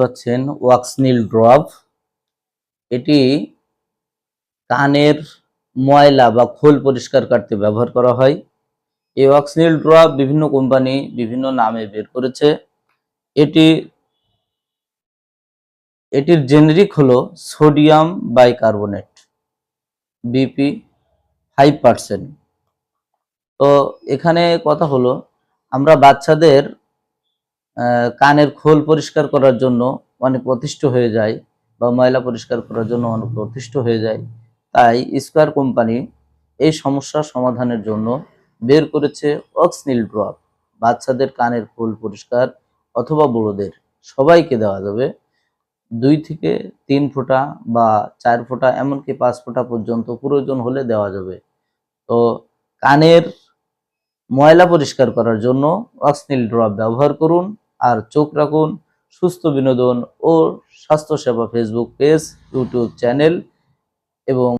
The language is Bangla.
পাচ্ছেন ওয়াক্সনিল ড্রপ। এটি কানের ময়লা বা খোল পরিষ্কার করতে ব্যবহার করা হয়। এই ওয়াক্সনিল ড্রপ বিভিন্ন কোম্পানি বিভিন্ন নামে বের করেছে। এটির জেনেরিক হলো সোডিয়াম বাইকার্বনেট বিপি 5%। তো এখানে কথা হলো, আমরা বাচ্চাদের কানের খোল পরিষ্কার করার জন্য অনেক অতিষ্ঠ হয়ে যায় বা ময়লা পরিষ্কার করার জন্য অনেক অতিষ্ঠ হয়ে যায়। তাই স্কয়ার কোম্পানি এই সমস্যা সমাধানের জন্য বের করেছে ওয়াক্সনিল ড্রপ। বাচ্চাদের কানের খোল পরিষ্কার অথবা বড়দের সবাইকে দেওয়া যাবে। 2 থেকে 3 ফোঁটা বা 4 ফোঁটা এমনকি 5 ফোঁটা পর্যন্ত প্রয়োজন হলে দেওয়া যাবে। তো কানের ময়লা পরিষ্কার করার জন্য ওয়াক্সনিল ড্রপ ব্যবহার করুন। আর চোখ রাখুন সুস্থ বিনোদন ও স্বাস্থ্যসেবা ফেসবুক পেজ, ইউটিউব চ্যানেল এবং